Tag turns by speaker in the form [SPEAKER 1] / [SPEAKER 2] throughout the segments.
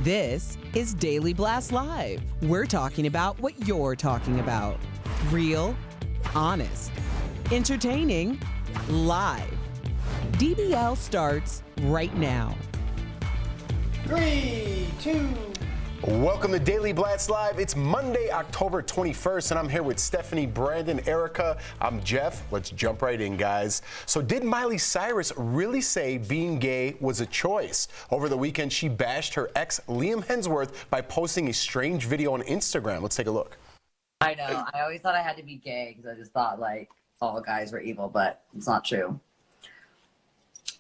[SPEAKER 1] This is Daily Blast Live. We're talking about what you're talking about. Real, honest, entertaining, live. DBL starts right now.
[SPEAKER 2] 3, 2. Welcome to Daily Blast Live. It's Monday, October 21st, and I'm here with Stephanie, Brandon, Erica. I'm Jeff. Let's jump right in, guys. So did Miley Cyrus really say being gay was a choice? Over the weekend, she bashed her ex, Liam Hemsworth, by posting a strange video on Instagram. Let's take a look.
[SPEAKER 3] I know. I always thought I had to be gay because I just thought, like, all guys were evil, but it's not true.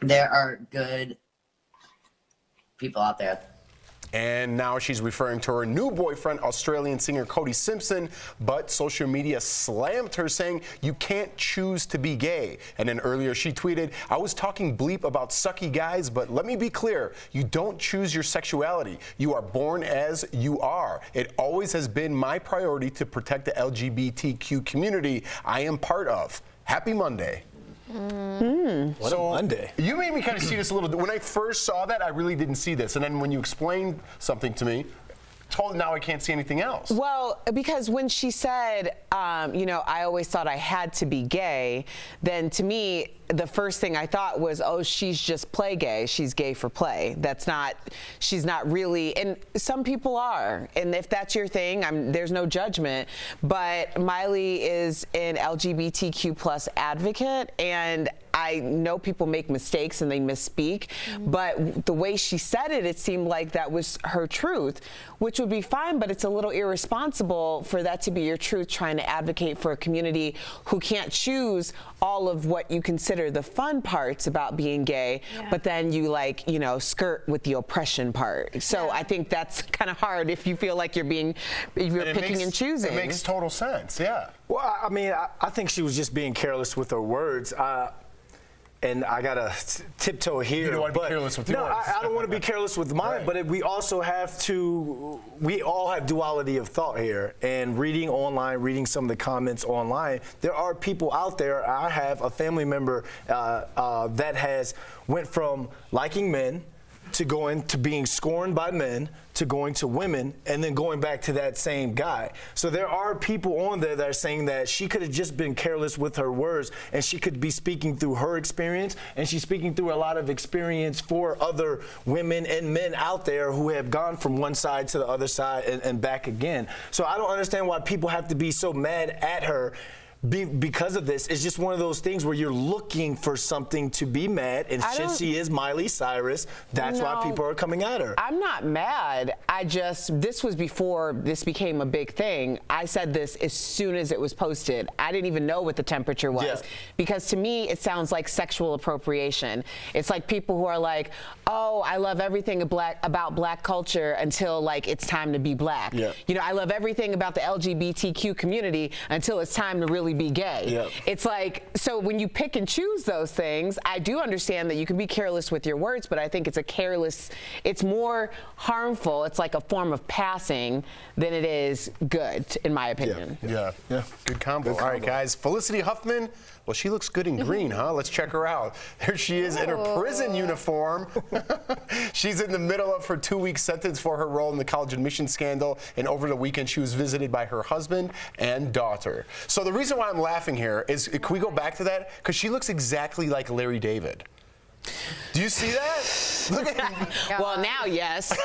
[SPEAKER 3] There are good people out there.
[SPEAKER 2] And now she's referring to her new boyfriend, Australian singer Cody Simpson, but social media slammed her, saying, "You can't choose to be gay." And then earlier she tweeted, "I was talking bleep about sucky guys, but let me be clear, you don't choose your sexuality. You are born as you are. It always has been my priority to protect the LGBTQ community I am part of. Happy Monday."
[SPEAKER 4] What a Monday.
[SPEAKER 2] You made me kind of see this a little bit. When I first saw that, I really didn't see this. And then when you explained something to me, now I can't see anything else.
[SPEAKER 5] Well, because when she said, I always thought I had to be gay, then to me, the first thing I thought was, oh, she's just play gay. She's gay for play. She's not really, and some people are. And if that's your thing, there's no judgment. But Miley is an LGBTQ plus advocate, and I know people make mistakes and they misspeak, but the way she said it, it seemed like that was her truth, which would be fine, but it's a little irresponsible for that to be your truth, trying to advocate for a community who can't choose all of what you consider the fun parts about being gay, but then you skirt with the oppression part. So I think that's kind of hard if you feel like you're picking and choosing.
[SPEAKER 2] It makes total sense, yeah.
[SPEAKER 4] Well, I mean, I think she was just being careless with her words. And I gotta tiptoe here.
[SPEAKER 2] You don't want to be careless with yours.
[SPEAKER 4] No, I don't want to be careless with mine, but we also have to, we all have duality of thought here. And reading online, reading some of the comments online, there are people out there. I have a family member that went from liking men to going to being scorned by men to going to women and then going back to that same guy. So there are people on there that are saying that she could have just been careless with her words, and she could be speaking through her experience, and she's speaking through a lot of experience for other women and men out there who have gone from one side to the other side and back again. So I don't understand why people have to be so mad at her because of this. It's just one of those things where you're looking for something to be mad, and since she is Miley Cyrus, that's why people are coming at her.
[SPEAKER 5] I'm not mad. This was before this became a big thing. I said this as soon as it was posted. I didn't even know what the temperature was, because to me, it sounds like sexual appropriation. It's like people who are like, oh, I love everything about black culture until like it's time to be black. I love everything about the LGBTQ community until it's time to really be gay. It's like, so when you pick and choose those things, I do understand that you can be careless with your words, but I think it's more harmful. It's like a form of passing than it is good, in my opinion.
[SPEAKER 2] Yeah. Good combo. All right, guys. Felicity Huffman, well, she looks good in green, huh? Let's check her out. There she is in her prison uniform. She's in the middle of her 2-week sentence for her role in the college admission scandal, and over the weekend she was visited by her husband and daughter. So the reason why I'm laughing here is, can we go back to that? Because she looks exactly like Larry David. Do you see that? Look at
[SPEAKER 5] Well, now, yes.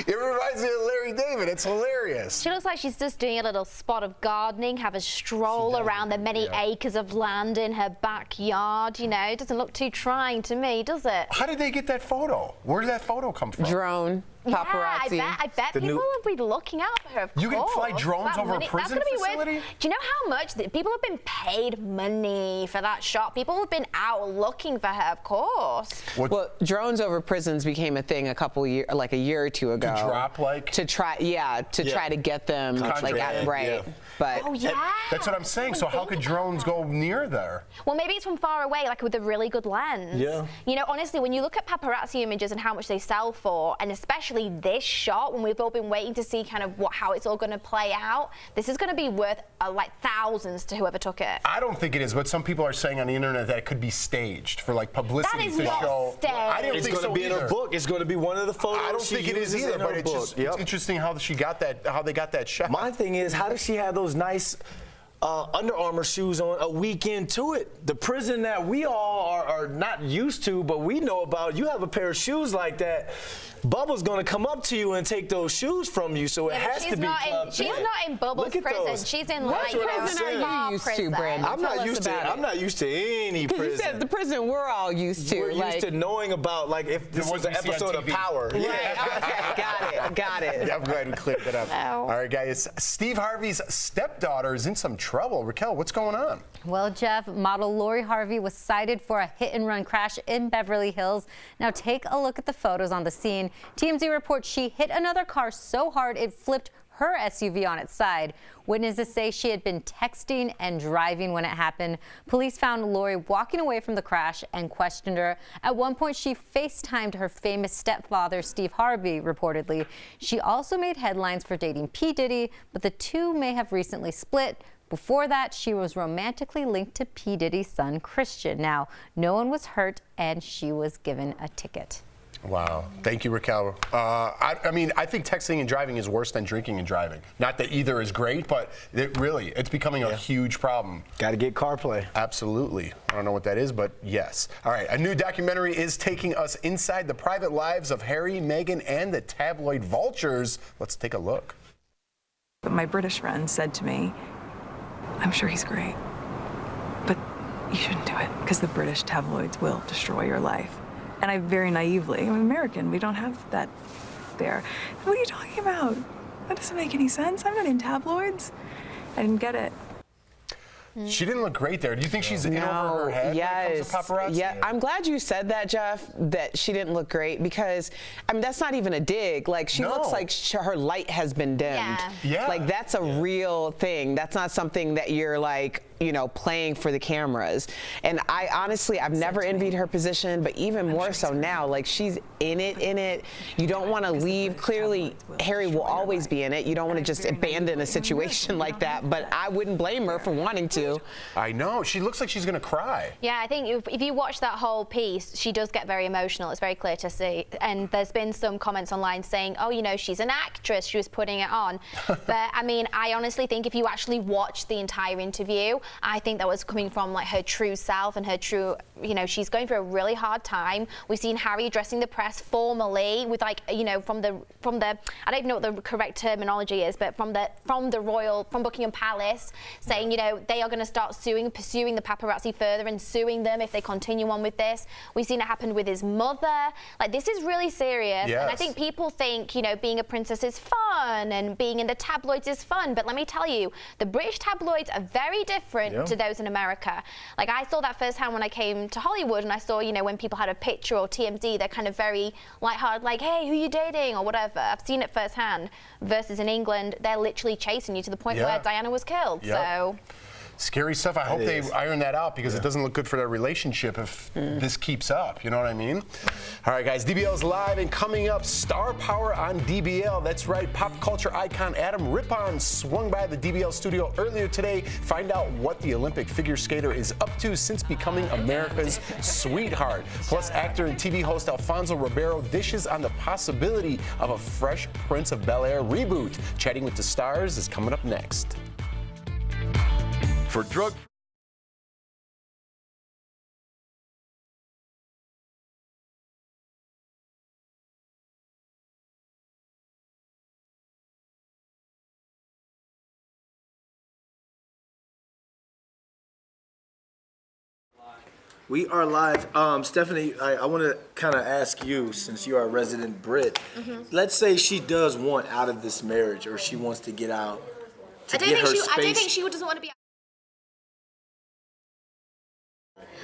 [SPEAKER 2] It reminds me of Larry David. It's hilarious.
[SPEAKER 6] She looks like she's just doing a little spot of gardening, have a stroll around the many acres of land in her backyard. It doesn't look too trying to me, does it?
[SPEAKER 2] How did they get that photo? Where did that photo come from?
[SPEAKER 5] Drone. Paparazzi.
[SPEAKER 6] Yeah, I bet people will be looking out for her, of
[SPEAKER 2] You can
[SPEAKER 6] course.
[SPEAKER 2] fly drones over a prison facility?
[SPEAKER 6] Weird. Do you know how much people have been paid money for that shot? People have been out looking for her, of course.
[SPEAKER 5] Well, drones over prisons became a thing a year or two ago.
[SPEAKER 2] To drop,
[SPEAKER 5] to try to get them But
[SPEAKER 2] that's what I'm saying. So how could drones go near there?
[SPEAKER 6] Well, maybe it's from far away, like with a really good lens. Honestly, when you look at paparazzi images and how much they sell for, and especially especially this shot when we've all been waiting to see kind of how it's all going to play out. This is going to be worth like thousands to whoever took it.
[SPEAKER 2] I don't think it is, but some people are saying on the internet that it could be staged for like publicity
[SPEAKER 6] That is
[SPEAKER 2] to
[SPEAKER 6] not
[SPEAKER 2] show.
[SPEAKER 6] staged.
[SPEAKER 2] I don't
[SPEAKER 4] It's
[SPEAKER 2] think
[SPEAKER 4] going to
[SPEAKER 2] so
[SPEAKER 4] be in
[SPEAKER 2] either.
[SPEAKER 4] her book. It's going to be one of the photos.
[SPEAKER 2] I don't
[SPEAKER 4] she
[SPEAKER 2] think it is
[SPEAKER 4] uses
[SPEAKER 2] either,
[SPEAKER 4] in
[SPEAKER 2] but
[SPEAKER 4] her
[SPEAKER 2] it's
[SPEAKER 4] book.
[SPEAKER 2] just it's interesting how she got that, how they got that shot.
[SPEAKER 4] My thing is, how does she have those nice Under Armour shoes on a week into it? The prison that we all are not used to, but we know about, you have a pair of shoes like that, Bubba's going to come up to you and take those shoes from you, so it has to be club
[SPEAKER 6] She's
[SPEAKER 4] fit.
[SPEAKER 6] not in Bubba's
[SPEAKER 4] Look at
[SPEAKER 6] prison.
[SPEAKER 4] those.
[SPEAKER 6] She's in
[SPEAKER 4] That's
[SPEAKER 6] like
[SPEAKER 4] what I'm
[SPEAKER 6] a
[SPEAKER 4] saying.
[SPEAKER 6] spa
[SPEAKER 5] used to,
[SPEAKER 6] prison.
[SPEAKER 5] Brandon?
[SPEAKER 4] I'm
[SPEAKER 5] Tell
[SPEAKER 4] not
[SPEAKER 5] us
[SPEAKER 4] used to.
[SPEAKER 5] about it.
[SPEAKER 4] I'm not used to any
[SPEAKER 5] Because
[SPEAKER 4] prison.
[SPEAKER 5] you said the prison we're all used to.
[SPEAKER 4] We're
[SPEAKER 5] like,
[SPEAKER 4] used to knowing about, like, if this was
[SPEAKER 2] ones
[SPEAKER 4] an
[SPEAKER 2] we see on
[SPEAKER 4] episode of
[SPEAKER 2] TV.
[SPEAKER 4] Power.
[SPEAKER 5] Right, okay, got it.
[SPEAKER 2] Yeah, I'm glad we cleared that up.
[SPEAKER 6] No.
[SPEAKER 2] All right, guys. Steve Harvey's stepdaughter is in some trouble. Raquel, what's going on?
[SPEAKER 7] Well, Jeff, model Laurie Harvey was cited for a hit-and-run crash in Beverly Hills. Now take a look at the photos on the scene. TMZ reports she hit another car so hard it flipped her SUV on its side. Witnesses say she had been texting and driving when it happened. Police found Laurie walking away from the crash and questioned her. At one point, she FaceTimed her famous stepfather, Steve Harvey, reportedly. She also made headlines for dating P. Diddy, but the two may have recently split. Before that, she was romantically linked to P. Diddy's son, Christian. Now, no one was hurt, and she was given a ticket.
[SPEAKER 2] Wow. Thank you, Raquel. I mean, I think texting and driving is worse than drinking and driving. Not that either is great, but it's becoming a huge problem.
[SPEAKER 4] Got to get CarPlay.
[SPEAKER 2] Absolutely. I don't know what that is, but yes. All right. A new documentary is taking us inside the private lives of Harry, Meghan, and the tabloid vultures. Let's take a look.
[SPEAKER 8] But my British friend said to me, I'm sure he's great, but you shouldn't do it because the British tabloids will destroy your life. And I very naively, I'm American, we don't have that there. What are you talking about? That doesn't make any sense. I'm not in tabloids. I didn't get it.
[SPEAKER 2] She didn't look great there. Do you think she's in over her head when it comes to paparazzi?
[SPEAKER 5] Yeah, I'm glad you said that, Jeff, that she didn't look great because, I mean, that's not even a dig. Like, she looks like her light has been dimmed.
[SPEAKER 2] Yeah.
[SPEAKER 5] Like, that's a real thing. That's not something that you're like, you know, playing for the cameras. And I honestly, I've never envied her position, but even more so now, like she's in it. You don't want to leave. Clearly, Harry will always be in it. You don't want to just abandon a situation like that, but I wouldn't blame her for wanting to.
[SPEAKER 2] I know. She looks like she's going to cry.
[SPEAKER 6] Yeah, I think if you watch that whole piece, she does get very emotional. It's very clear to see. And there's been some comments online saying, oh, you know, she's an actress. She was putting it on. But, I mean, I honestly think if you actually watch the entire interview, I think that was coming from, like, her true self and her true, you know, she's going through a really hard time. We've seen Harry addressing the press formally with, like, you know, from the I don't even know what the correct terminology is, but from Buckingham Palace, saying, you know, they are going to start pursuing the paparazzi further and suing them if they continue on with this. We've seen it happen with his mother. Like, this is really serious.
[SPEAKER 2] Yes.
[SPEAKER 6] And I think people think, you know, being a princess is fun and being in the tabloids is fun. But let me tell you, the British tabloids are very different to those in America. Like, I saw that firsthand when I came to Hollywood, and I saw, you know, when people had a picture or TMZ, they're kind of very lighthearted, like, hey, who are you dating or whatever. I've seen it firsthand. Versus in England, they're literally chasing you to the point where Diana was killed. So.
[SPEAKER 2] Scary stuff. I hope they iron that out because it doesn't look good for their relationship if this keeps up. You know what I mean? All right, guys. DBL's live and coming up, star power on DBL. That's right. Pop culture icon Adam Rippon swung by the DBL studio earlier today. Find out what the Olympic figure skater is up to since becoming America's sweetheart. Plus, actor and TV host Alfonso Ribeiro dishes on the possibility of a Fresh Prince of Bel-Air reboot. Chatting with the stars is coming up next.
[SPEAKER 9] For drug
[SPEAKER 4] We are live. Stephanie, I want to kind of ask you, since you are a resident Brit, let's say she does want out of this marriage or she wants to get out to get her space.
[SPEAKER 6] I don't think she doesn't want to be.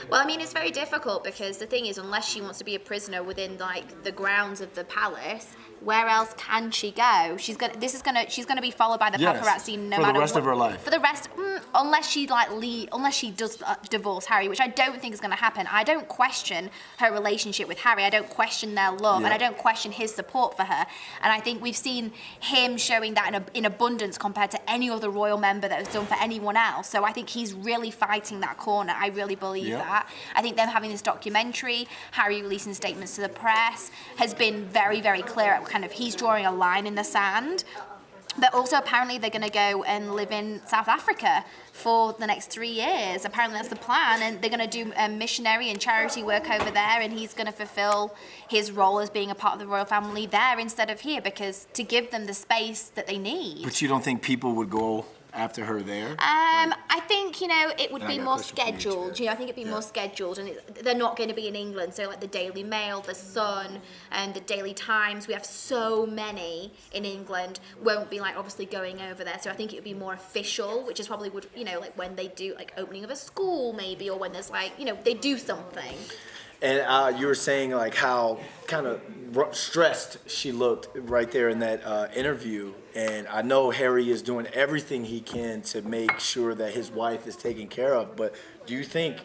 [SPEAKER 6] Well, I mean, it's very difficult because the thing is, unless she wants to be a prisoner within like the grounds of the palace, where else can she go? She's gonna be followed by the paparazzi no matter what.
[SPEAKER 4] For the rest of her life.
[SPEAKER 6] For the rest, unless she unless she does divorce Harry, which I don't think is going to happen. I don't question her relationship with Harry. I don't question their love, and I don't question his support for her. And I think we've seen him showing that in abundance compared to any other royal member that has done for anyone else. So I think he's really fighting that corner. I really believe that. I think them having this documentary, Harry releasing statements to the press, has been very, very clear at kind of he's drawing a line in the sand. But also, apparently, they're going to go and live in South Africa for the next 3 years. Apparently, that's the plan. And they're going to do missionary and charity work over there. And he's going to fulfill his role as being a part of the royal family there instead of here, because to give them the space that they need.
[SPEAKER 4] But you don't think people would go after her there?
[SPEAKER 6] I think, it would be more scheduled. I think it'd be more scheduled, and they're not going to be in England. So like the Daily Mail, the Sun, and the Daily Times, we have so many in England, won't be like obviously going over there. So I think it would be more official, which is probably would, like when they do like opening of a school maybe, or when there's like, they do something.
[SPEAKER 4] And you were saying like how kind of stressed she looked right there in that interview. And I know Harry is doing everything he can to make sure that his wife is taken care of. But do you think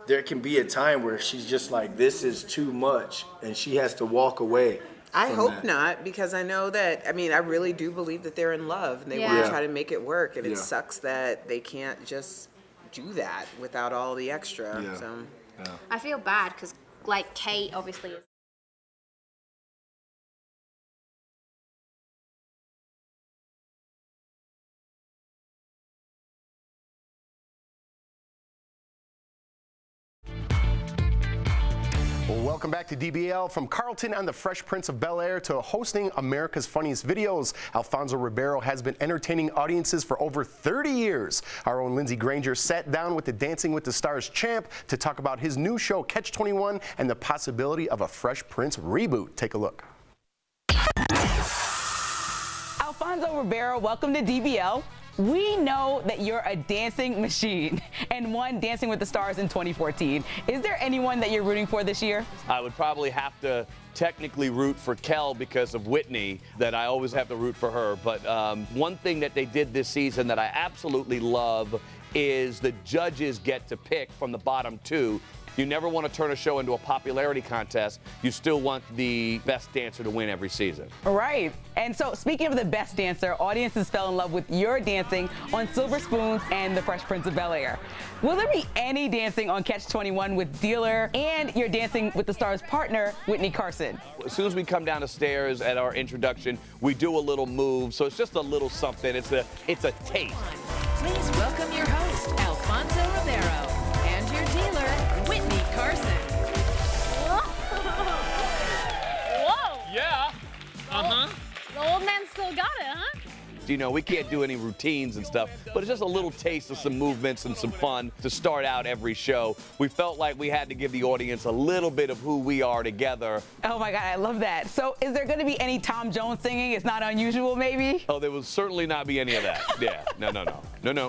[SPEAKER 4] there can be a time where she's just like, this is too much, and she has to walk away?
[SPEAKER 5] I hope not, because I know that, I really do believe that they're in love and they want to try to make it work. And it sucks that they can't just do that without all the extra.
[SPEAKER 4] Yeah.
[SPEAKER 5] So.
[SPEAKER 4] Yeah.
[SPEAKER 6] I feel bad because, like, Kate obviously is.
[SPEAKER 2] Welcome back to DBL. From Carlton on the Fresh Prince of Bel-Air to hosting America's Funniest Videos, Alfonso Ribeiro has been entertaining audiences for over 30 years. Our own Lindsey Granger sat down with the Dancing with the Stars champ to talk about his new show, Catch 21, and the possibility of a Fresh Prince reboot. Take a look.
[SPEAKER 9] Alfonso Ribeiro, welcome to DBL. We know that you're a dancing machine and won Dancing with the Stars in 2014. Is there anyone that you're rooting for this year?
[SPEAKER 10] I would probably have to technically root for Kel because of Whitney, that I always have to root for her. But one thing that they did this season that I absolutely love is the judges get to pick from the bottom two. You never want to turn a show into a popularity contest. You still want the best dancer to win every season.
[SPEAKER 9] Right. And so, speaking of the best dancer, audiences fell in love with your dancing on Silver Spoons and The Fresh Prince of Bel-Air. Will there be any dancing on Catch 21 with Dealer and your Dancing with the Stars partner, Whitney Carson?
[SPEAKER 10] As soon as we come down the stairs at our introduction, we do a little move. So it's just a little something. It's a taste.
[SPEAKER 11] Please welcome your host, Alfonso Ribeiro, and your dealer, Whitney Carson.
[SPEAKER 12] Whoa!
[SPEAKER 10] Yeah.
[SPEAKER 12] Uh-huh. The old man still got it, huh?
[SPEAKER 10] We can't do any routines and stuff, but it's just a little taste of some movements and some fun to start out every show. We felt like we had to give the audience a little bit of who we are together.
[SPEAKER 9] Oh my God, I love that. So is there going to be any Tom Jones singing? It's not unusual, maybe?
[SPEAKER 10] Oh, there will certainly not be any of that. Yeah, no.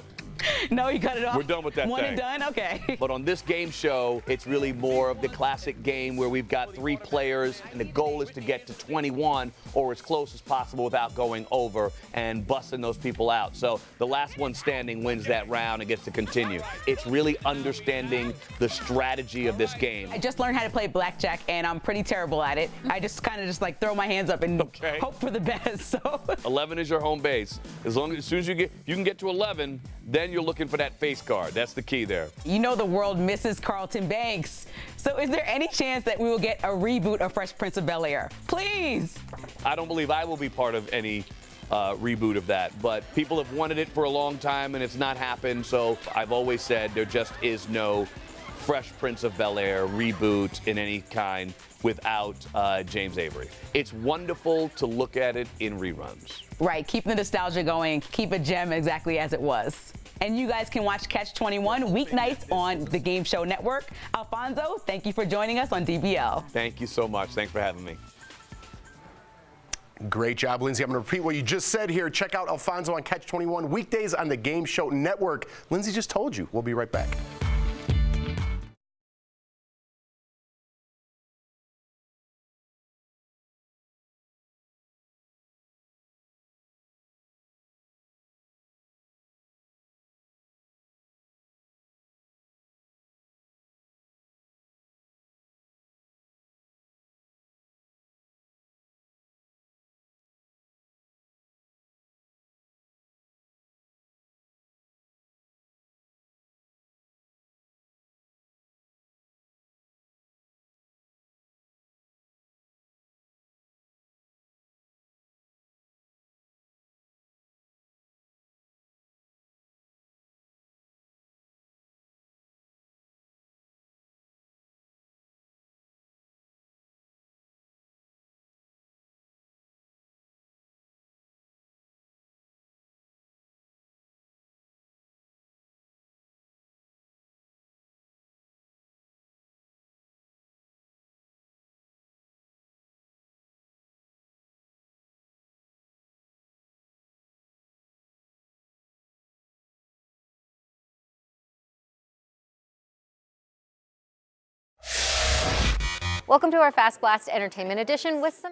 [SPEAKER 9] No, you cut it off?
[SPEAKER 10] We're done with that
[SPEAKER 9] One
[SPEAKER 10] thing.
[SPEAKER 9] and done? Okay.
[SPEAKER 10] But on this game show, it's really more of the classic game where we've got 3 players, and the goal is to get to 21 or as close as possible without going over and busting those people out. So the last one standing wins that round and gets to continue. It's really understanding the strategy of this game.
[SPEAKER 9] I just learned how to play blackjack, and I'm pretty terrible at it. I just kind of like throw my hands up and hope for the best. So
[SPEAKER 10] 11 is your home base. As soon as you can get to 11, then you're looking for that face card. That's the key there.
[SPEAKER 9] The world misses Carlton Banks. So is there any chance that we will get a reboot of Fresh Prince of Bel-Air? Please.
[SPEAKER 10] I don't believe I will be part of any reboot of that, but people have wanted it for a long time and it's not happened. So I've always said there just is no Fresh Prince of Bel-Air reboot in any kind without James Avery. It's wonderful to look at it in reruns.
[SPEAKER 9] Right, keep the nostalgia going, keep a gem exactly as it was. And you guys can watch Catch 21 weeknights on the Game Show Network. Alfonso, thank you for joining us on DBL.
[SPEAKER 10] Thank you so much. Thanks for having me.
[SPEAKER 2] Great job, Lindsey. I'm going to repeat what you just said here. Check out Alfonso on Catch 21 weekdays on the Game Show Network. Lindsey just told you. We'll be right back.
[SPEAKER 7] Welcome to our Fast Blast Entertainment Edition with some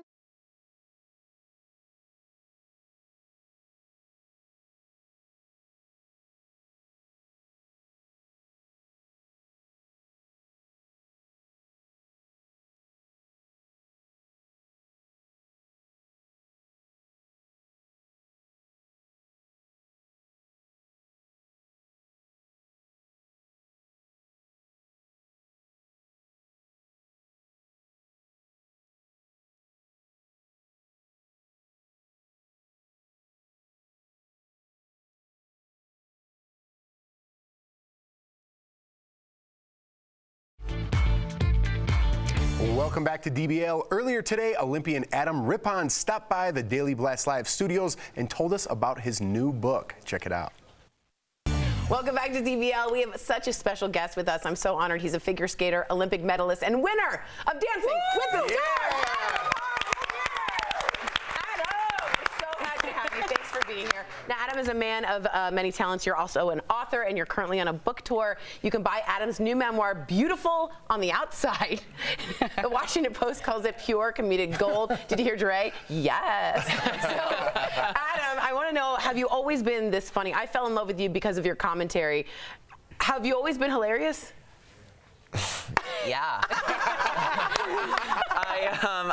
[SPEAKER 2] Welcome back to DBL. Earlier today, Olympian Adam Rippon stopped by the Daily Blast Live studios and told us about his new book. Check it out.
[SPEAKER 13] Welcome back to DBL. We have such a special guest with us. I'm so honored. He's a figure skater, Olympic medalist, and winner of Dancing with the Stars. Thanks for being here. Now, Adam is a man of many talents. You're also an author, and you're currently on a book tour. You can buy Adam's new memoir, Beautiful on the Outside. The Washington Post calls it pure comedic gold. Did you hear Dre? Yes. So, Adam, I want to know, have you always been this funny? I fell in love with you because of your commentary. Have you always been hilarious?
[SPEAKER 14] Yeah.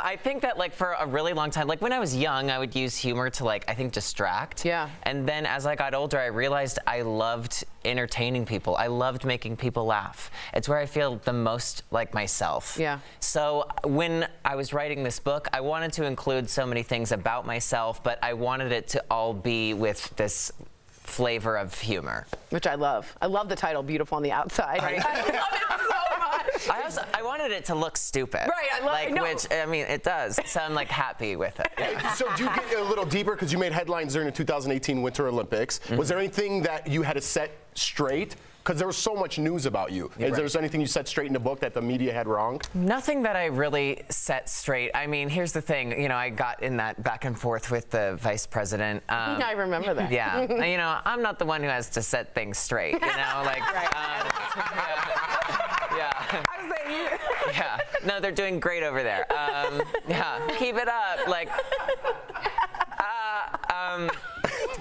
[SPEAKER 14] I think that, like, for a really long time, like when I was young, I would use humor to, like, I think distract.
[SPEAKER 13] Yeah.
[SPEAKER 14] And then as I got older, I realized I loved entertaining people. I loved making people laugh. It's where I feel the most like myself.
[SPEAKER 13] Yeah.
[SPEAKER 14] So when I was writing this book, I wanted to include so many things about myself, but I wanted it to all be with this flavor of humor.
[SPEAKER 13] Which I love. I love the title, Beautiful on the Outside. Right? I love it so much.
[SPEAKER 14] I wanted it to look stupid.
[SPEAKER 13] Right, I love it. No.
[SPEAKER 14] Which, I mean, it does. So I'm like happy with it. Yeah.
[SPEAKER 2] So do you get a little deeper because you made headlines during the 2018 Winter Olympics? Mm-hmm. Was there anything that you had to set straight? Because there was so much news about you.
[SPEAKER 14] Yeah,
[SPEAKER 2] Is there anything you set straight in the book that the media had wrong?
[SPEAKER 14] Nothing that I really set straight. I mean, here's the thing. You know, I got in that back and forth with the vice president.
[SPEAKER 13] I remember that.
[SPEAKER 14] Yeah. You know, I'm not the one who has to set things straight. You know, like. Yeah.
[SPEAKER 13] I was like,
[SPEAKER 14] yeah. No, they're doing great over there. Yeah. Keep it up. Like.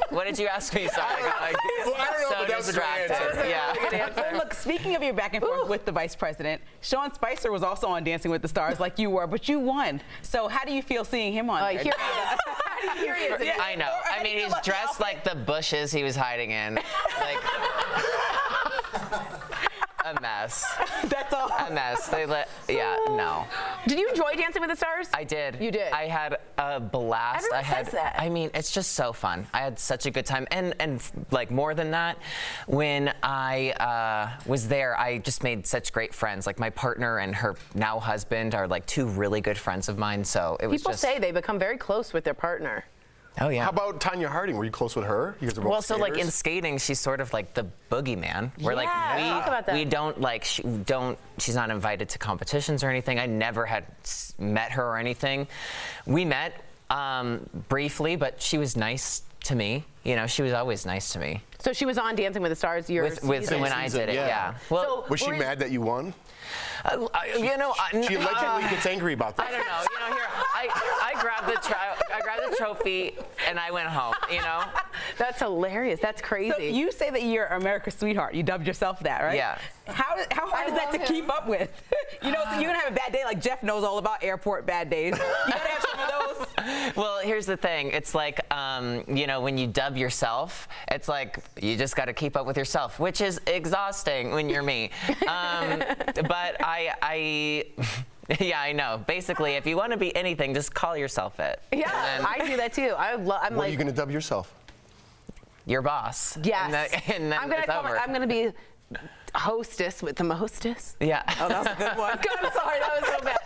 [SPEAKER 14] What did you ask me? Sorry. I got so distracted. Yeah.
[SPEAKER 9] Well, look, speaking of your back and forth with the vice president, Sean Spicer was also on Dancing with the Stars like you were, but you won. So how do you feel seeing him on there?
[SPEAKER 14] I know. I mean, he's dressed like the bushes he was hiding in. Like a mess.
[SPEAKER 13] That's all.
[SPEAKER 14] A mess. No.
[SPEAKER 13] Did you enjoy Dancing with the Stars?
[SPEAKER 14] I did.
[SPEAKER 13] You did?
[SPEAKER 14] I had a blast.
[SPEAKER 13] Everyone says that.
[SPEAKER 14] I mean, it's just so fun. I had such a good time. And like more than that, when I was there, I just made such great friends. Like my partner and her now husband are like two really good friends of mine. So it was
[SPEAKER 13] People say they become very close with their partner.
[SPEAKER 14] Oh, yeah.
[SPEAKER 2] How about Tanya Harding? Were you close with her? You guys are both
[SPEAKER 14] well, so like in
[SPEAKER 2] skaters?
[SPEAKER 14] skating, she's sort of like the boogeyman. We're like
[SPEAKER 13] talk about that.
[SPEAKER 14] we don't like she's not invited to competitions or anything. I never had met her or anything. We met briefly, but she was nice to me. You know, she was always nice to me.
[SPEAKER 13] So she was on Dancing with the Stars
[SPEAKER 14] when I did it. Yeah. Well,
[SPEAKER 13] so,
[SPEAKER 2] was she mad that you won?
[SPEAKER 14] You know,
[SPEAKER 2] she allegedly gets angry about that.
[SPEAKER 14] I don't know. You know, here I grabbed the trophy and I went home. You know,
[SPEAKER 13] that's hilarious. That's crazy.
[SPEAKER 9] So you say that you're America's sweetheart. You dubbed yourself that, right?
[SPEAKER 14] Yeah.
[SPEAKER 9] How hard is that to keep up with? You know, so you're gonna have a bad day. Like Jeff knows all about airport bad days. You gotta have some of those.
[SPEAKER 14] Well, here's the thing. It's like, you know, when you dub yourself, it's like you just got to keep up with yourself, which is exhausting when you're me. But yeah, I know. Basically, if you want to be anything, just call yourself it.
[SPEAKER 13] Yeah, I do that too.
[SPEAKER 2] What are you going to dub yourself?
[SPEAKER 14] Your boss.
[SPEAKER 13] Yes.
[SPEAKER 14] And then
[SPEAKER 13] I'm gonna be hostess with the mostest.
[SPEAKER 14] Yeah.
[SPEAKER 9] Oh, that was a good one.
[SPEAKER 13] God, I'm sorry, that was so bad.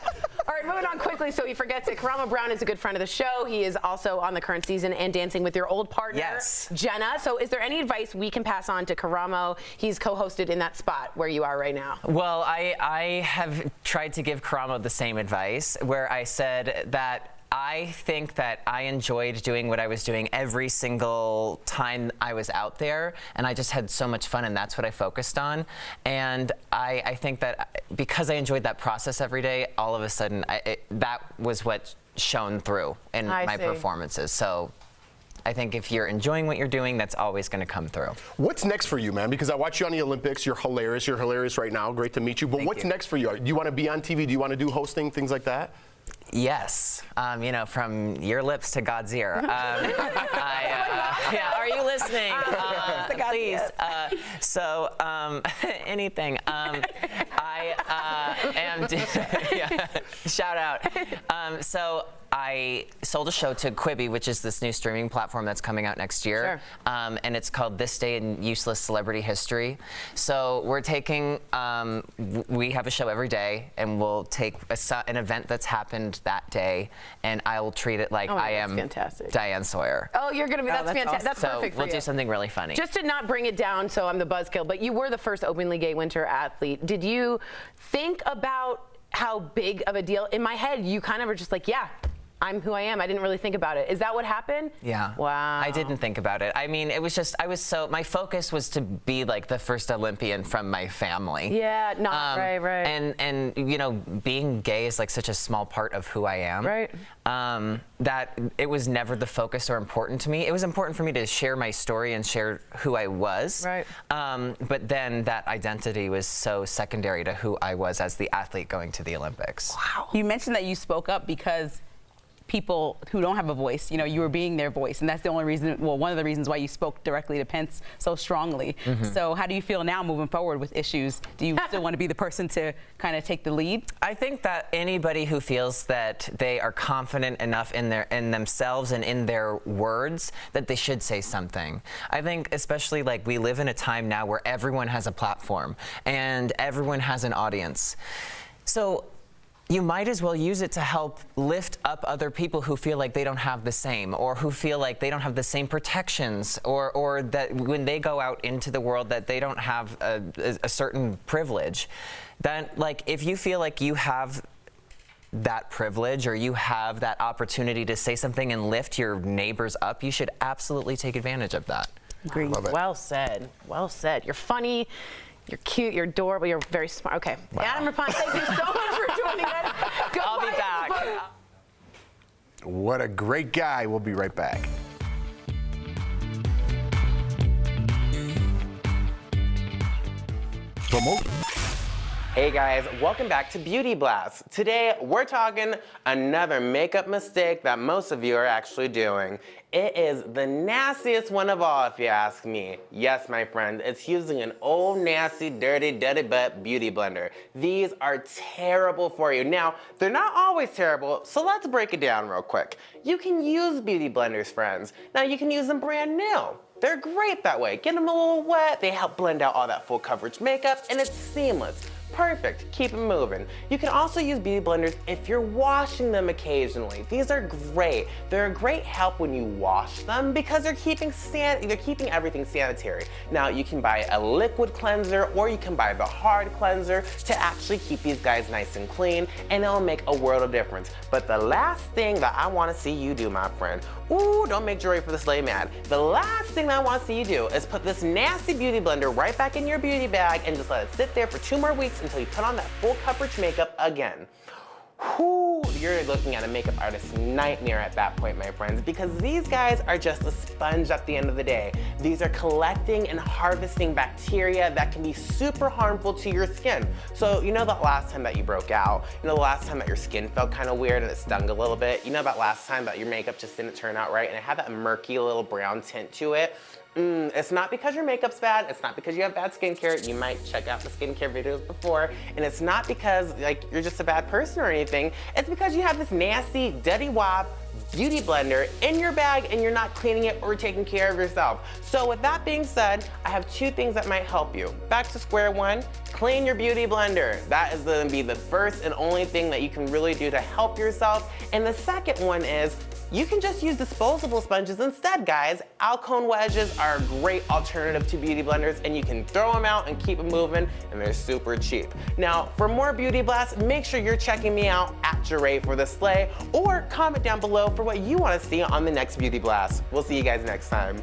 [SPEAKER 13] All right, moving on quickly so he forgets it. Karamo Brown is a good friend of the show. He is also on the current season and Dancing with your old partner, Jenna. So is there any advice we can pass on to Karamo? He's co-hosted in that spot where you are right now.
[SPEAKER 14] Well, I have tried to give Karamo the same advice where I said that I think that I enjoyed doing what I was doing every single time I was out there, and I just had so much fun, and that's what I focused on. And I think that because I enjoyed that process every day, all of a sudden, that was what shone through in my performances. So I think if you're enjoying what you're doing, that's always going to come through.
[SPEAKER 2] What's next for you, man? Because I watch you on the Olympics. You're hilarious. You're hilarious right now. Great to meet you. But what's next for you? Do you want to be on TV? Do you want to do hosting, things like that?
[SPEAKER 14] Yes, you know, from your lips to God's ear. Yeah, are you listening? Please. Anything. I am. Yeah, shout out. I sold a show to Quibi, which is this new streaming platform that's coming out next year. Sure. And it's called This Day in Useless Celebrity History. So we're taking, we have a show every day, and we'll take an event that's happened that day, and I will treat it like I am Diane Sawyer.
[SPEAKER 13] Oh, you're going to be, that's fantastic.
[SPEAKER 14] Awesome.
[SPEAKER 13] That's perfect for
[SPEAKER 14] we'll do something really funny.
[SPEAKER 13] Just to not bring it down, so I'm the buzzkill, but you were the first openly gay winter athlete. Did you think about how big of a deal? In my head, you kind of were just like, yeah, I'm who I am. I didn't really think about it. Is that what happened?
[SPEAKER 14] Yeah.
[SPEAKER 13] Wow.
[SPEAKER 14] I didn't think about it. I mean, it was just, my focus was to be like the first Olympian from my family.
[SPEAKER 13] Yeah, right.
[SPEAKER 14] And you know, being gay is like such a small part of who I am.
[SPEAKER 13] Right.
[SPEAKER 14] That it was never the focus or important to me. It was important for me to share my story and share who I was.
[SPEAKER 13] Right.
[SPEAKER 14] But then that identity was so secondary to who I was as the athlete going to the Olympics.
[SPEAKER 9] Wow. You mentioned that you spoke up because people who don't have a voice, you know, you were being their voice, and that's the only reason, well, one of the reasons why you spoke directly to Pence so strongly.
[SPEAKER 14] Mm-hmm.
[SPEAKER 9] So how do you feel now moving forward with issues? Do you still want to be the person to kind of take the lead?
[SPEAKER 14] I think that anybody who feels that they are confident enough in themselves and in their words that they should say something. I think especially like we live in a time now where everyone has a platform and everyone has an audience. So you might as well use it to help lift up other people who feel like they don't have the same, or who feel like they don't have the same protections, or that when they go out into the world that they don't have a certain privilege. Then, like, if you feel like you have that privilege or you have that opportunity to say something and lift your neighbors up, you should absolutely take advantage of that.
[SPEAKER 13] Agreed. Well said. Well said. You're funny. You're cute, you're adorable, you're very smart. Okay. Wow. Adam Rippon, thank you so much for joining us.
[SPEAKER 14] I'll be back.
[SPEAKER 2] What a great guy. We'll be right back. Promote.
[SPEAKER 15] Hey guys, welcome back to Beauty Blast. Today we're talking another makeup mistake that most of you are actually doing. It is the nastiest one of all, if you ask me. Yes, my friend, it's using an old, nasty, dirty butt beauty blender. These are terrible for you. Now, they're not always terrible, so let's break it down real quick. You can use beauty blenders, friends. Now, you can use them brand new. They're great that way. Get them a little wet, they help blend out all that full coverage makeup, and it's seamless. Perfect, keep it moving. You can also use beauty blenders if you're washing them occasionally. These are great. They're a great help when you wash them because they're keeping everything sanitary. Now you can buy a liquid cleanser or you can buy the hard cleanser to actually keep these guys nice and clean, and it'll make a world of difference. But the last thing that I want to see you do, my friend, ooh, don't make Jory for the sleigh mad. The last thing that I want to see you do is put this nasty beauty blender right back in your beauty bag and just let it sit there for 2 more weeks until you put on that full coverage makeup again. Whew, you're looking at a makeup artist's nightmare at that point, my friends, because these guys are just a sponge at the end of the day. These are collecting and harvesting bacteria that can be super harmful to your skin. So you know that last time that you broke out, you know the last time that your skin felt kind of weird and it stung a little bit, you know that last time that your makeup just didn't turn out right and it had that murky little brown tint to it? It's not because your makeup's bad, it's not because you have bad skincare, you might check out the skincare videos before, and it's not because like you're just a bad person or anything, it's because you have this nasty, dirty wop beauty blender in your bag and you're not cleaning it or taking care of yourself. So with that being said, I have 2 things that might help you. Back to square one, clean your beauty blender. That is gonna be the first and only thing that you can really do to help yourself. And the second one is you can just use disposable sponges instead, guys. Alcone wedges are a great alternative to beauty blenders, and you can throw them out and keep them moving, and they're super cheap. Now, for more beauty blasts, make sure you're checking me out at Jeray for the Slay, or comment down below for what you want to see on the next beauty blast. We'll see you guys next time.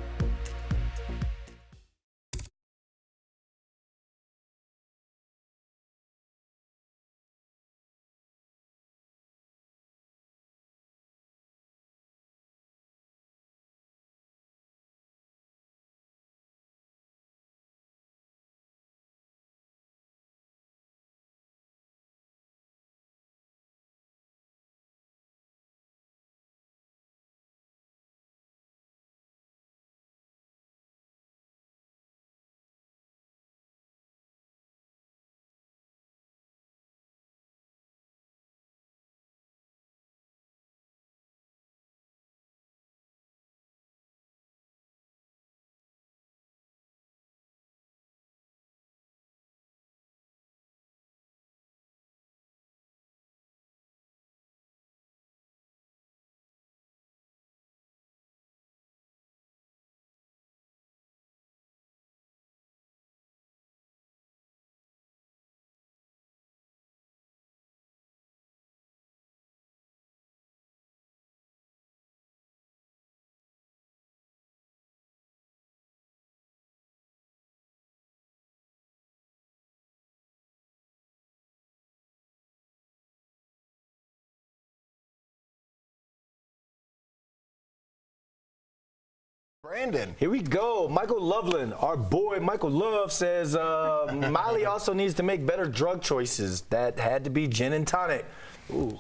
[SPEAKER 2] Brandon.
[SPEAKER 4] Here we go. Michael Loveland, our boy Michael Love says Miley also needs to make better drug choices. That had to be gin and tonic. Ooh.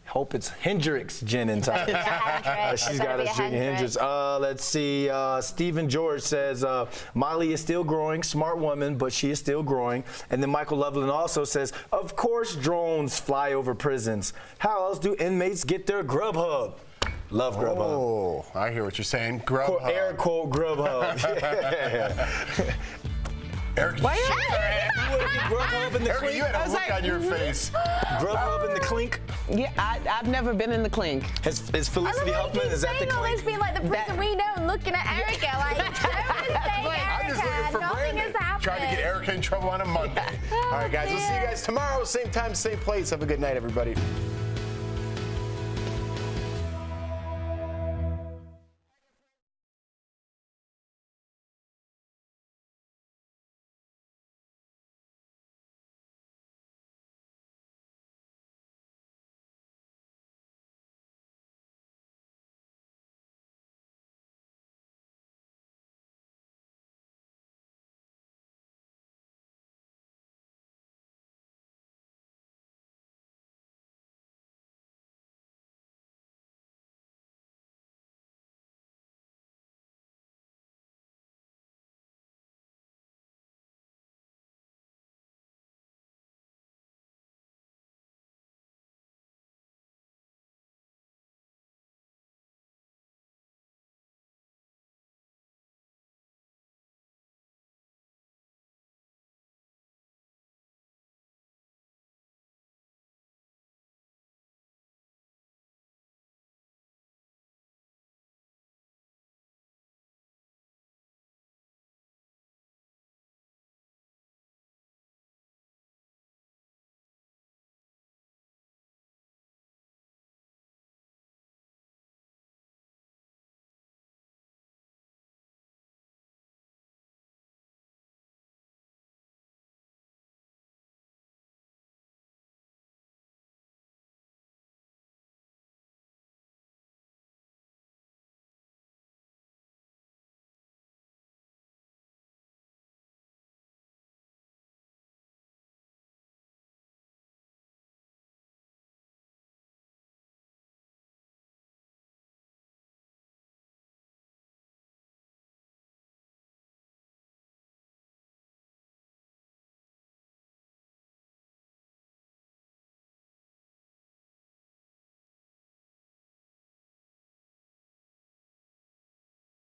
[SPEAKER 4] Hope it's Hendrix gin and tonic. She's got a Hendrix. Let's see. Stephen George says Miley is still growing, smart woman, but she is still growing. And then Michael Loveland also says, of course drones fly over prisons. How else do inmates get their Grubhub? Love Grubhub.
[SPEAKER 2] Oh, I hear what you're saying. Grubhub.
[SPEAKER 4] Air quote Grubhub. Yeah.
[SPEAKER 2] Erica,
[SPEAKER 4] why you Grubhub in the clink?
[SPEAKER 2] You had a look on your face.
[SPEAKER 4] Grubhub in the clink?
[SPEAKER 5] Yeah, I've never been in the clink.
[SPEAKER 4] Is Felicity Huffman, is that the
[SPEAKER 6] all
[SPEAKER 4] clink?
[SPEAKER 6] this being like the prison we know and looking at Erica like,
[SPEAKER 2] I'm just looking for Brandon. Trying to get Erica in trouble on a Monday. All right, guys, we'll see you guys tomorrow, same time, same place. Have a good night, everybody.